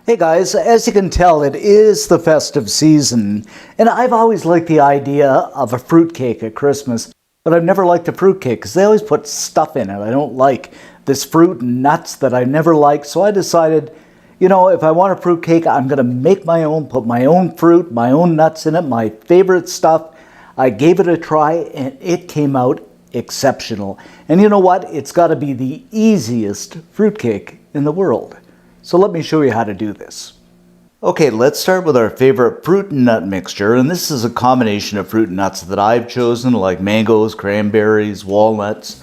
Hey guys, as you can tell, it is the festive season, and I've always liked the idea of a fruitcake at Christmas, but I've never liked a fruitcake because they always put stuff in it. I don't like this fruit and nuts that I never liked, so I decided, if I want a fruitcake, I'm going to make my own, put my own fruit, my own nuts in it, my favorite stuff. I gave it a try, and it came out exceptional. And you know what? It's got to be the easiest fruitcake in the world. So let me show you how to do this. Okay, let's start with our favorite fruit and nut mixture, and this is a combination of fruit and nuts that I've chosen, like mangoes, cranberries, walnuts.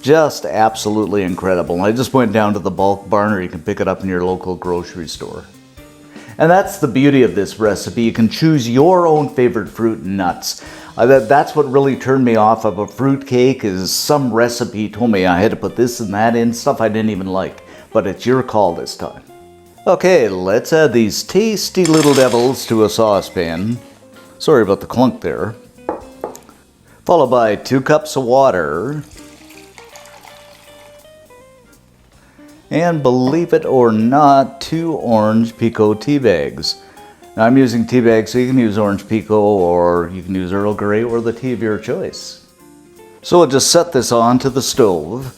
Just absolutely incredible. I just went down to the bulk barn, or you can pick it up in your local grocery store. And that's the beauty of this recipe. You can choose your own favorite fruit and nuts. That's what really turned me off of a fruit cake, is some recipe told me I had to put this and that in, stuff I didn't even like. But it's your call this time. Okay, let's add these tasty little devils to a saucepan. Sorry about the clunk there. Followed by 2 cups of water. And believe it or not, 2 orange Pico tea bags. Now I'm using tea bags, so you can use orange Pico, or you can use Earl Grey, or the tea of your choice. So we'll just set this on to the stove.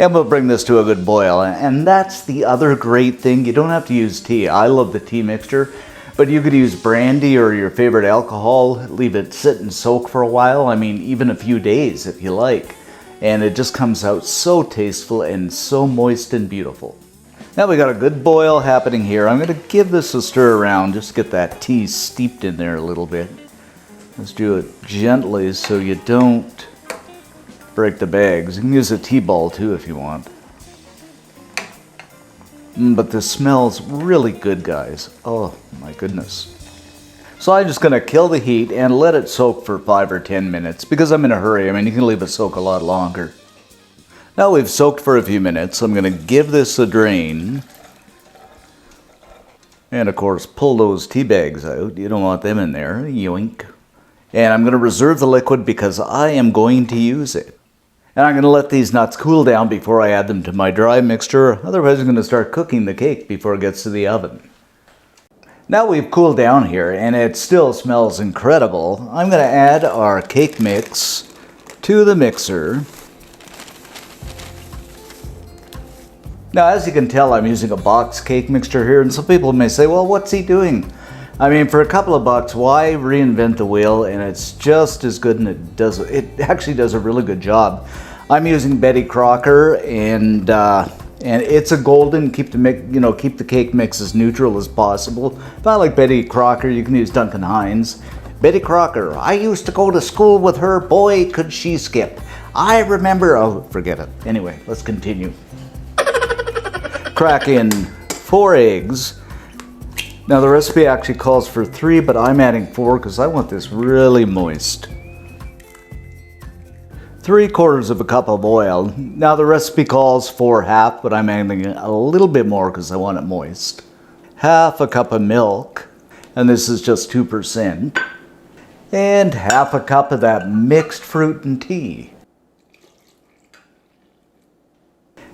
And we'll bring this to a good boil. And that's the other great thing. You don't have to use tea. I love the tea mixture. But you could use brandy or your favorite alcohol. Leave it sit and soak for a while. I mean, even a few days if you like. And it just comes out so tasteful and so moist and beautiful. Now we got a good boil happening here. I'm going to give this a stir around. Just get that tea steeped in there a little bit. Let's do it gently so you don't break the bags. You can use a tea ball too if you want. But this smells really good, guys. Oh my goodness. So I'm just going to kill the heat and let it soak for 5 or 10 minutes because I'm in a hurry. I mean, you can leave it soak a lot longer. Now we've soaked for a few minutes. I'm going to give this a drain. And of course, pull those tea bags out. You don't want them in there. Yoink. And I'm going to reserve the liquid because I am going to use it. And I'm going to let these nuts cool down before I add them to my dry mixture. Otherwise, I'm going to start cooking the cake before it gets to the oven. Now we've cooled down here, and it still smells incredible. I'm going to add our cake mix to the mixer. Now, as you can tell, I'm using a box cake mixture here, and some people may say, well, what's he doing? I mean, for a couple of bucks, why reinvent the wheel? And it's just as good, and it actually does a really good job. I'm using Betty Crocker, and it's a golden. Keep the cake mix as neutral as possible. If I like Betty Crocker, you can use Duncan Hines. Betty Crocker, I used to go to school with her. Boy, could she skip. I remember. Oh, forget it. Anyway, let's continue. Crack in 4 eggs. Now the recipe actually calls for 3, but I'm adding 4 because I want this really moist. 3/4 cup of oil. Now the recipe calls for half, but I'm adding a little bit more because I want it moist. 1/2 cup of milk, and this is just 2%. And 1/2 cup of that mixed fruit and tea.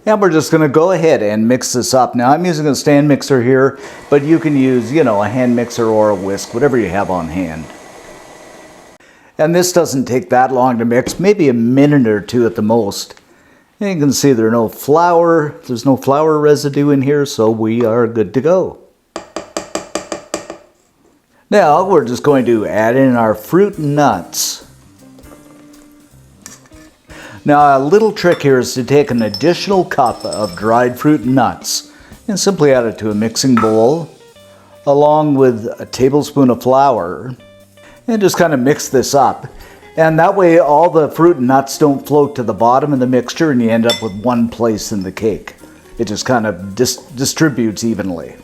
And we're just going to go ahead and mix this up. Now I'm using a stand mixer here, but you can use, a hand mixer or a whisk, whatever you have on hand. And this doesn't take that long to mix, maybe a minute or 2 at the most. And you can see there's no flour residue in here, so we are good to go. Now we're just going to add in our fruit and nuts. Now a little trick here is to take an additional cup of dried fruit and nuts and simply add it to a mixing bowl along with a tablespoon of flour and just kind of mix this up. And that way all the fruit and nuts don't float to the bottom of the mixture and you end up with one place in the cake. It just kind of distributes evenly.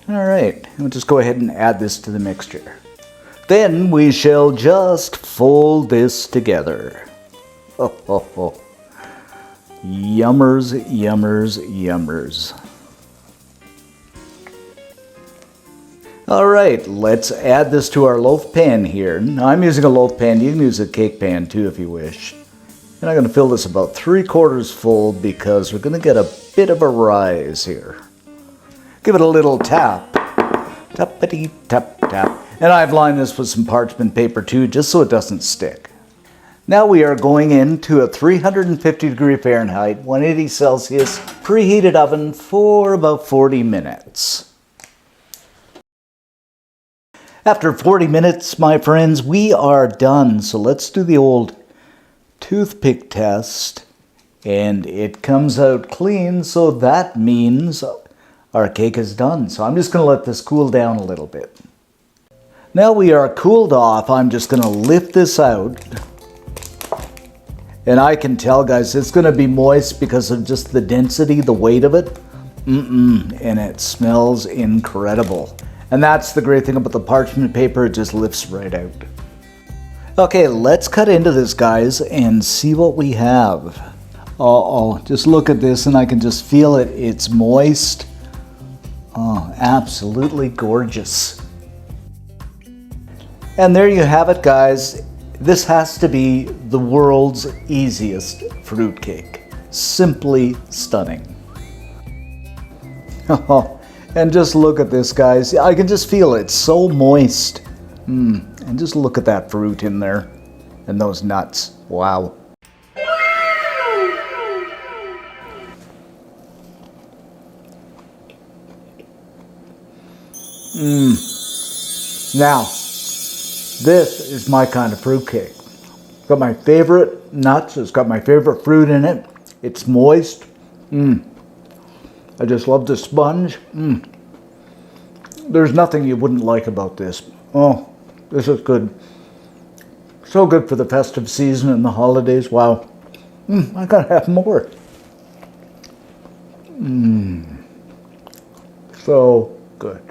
All right, we'll just go ahead and add this to the mixture. Then we shall just fold this together. Oh. Yummers, yummers, yummers. All right, let's add this to our loaf pan here. Now, I'm using a loaf pan. You can use a cake pan too if you wish. And I'm going to fill this about 3/4 full because we're going to get a bit of a rise here. Give it a little tap. Tappity tap tap. And I've lined this with some parchment paper too, just so it doesn't stick. Now we are going into a 350 degree Fahrenheit, 180 Celsius, preheated oven for about 40 minutes. After 40 minutes, my friends, we are done. So let's do the old toothpick test. And it comes out clean, so that means our cake is done. So I'm just going to let this cool down a little bit. Now we are cooled off, I'm just going to lift this out. And I can tell, guys, it's going to be moist because of just the density, the weight of it. And it smells incredible. And that's the great thing about the parchment paper, it just lifts right out. Okay, let's cut into this, guys, and see what we have. Oh, just look at this and I can just feel it. It's moist. Oh, absolutely gorgeous. And there you have it, guys. This has to be the world's easiest fruitcake. Simply stunning. And just look at this, guys. I can just feel it. It's so moist. And just look at that fruit in there. And those nuts. Wow. Now, this is my kind of fruitcake. It's got my favorite nuts. It's got my favorite fruit in it. It's moist. I just love the sponge. There's nothing you wouldn't like about this. Oh, this is good. So good for the festive season and the holidays. Wow. I gotta have more. So good.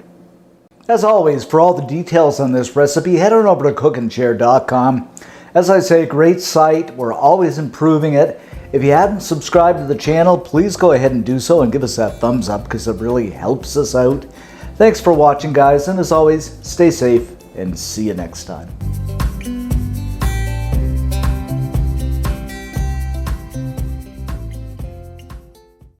As always, for all the details on this recipe, head on over to cookandshare.com. As I say, great site. We're always improving it. If you haven't subscribed to the channel, please go ahead and do so and give us that thumbs up because it really helps us out. Thanks for watching, guys, and as always, stay safe and see you next time.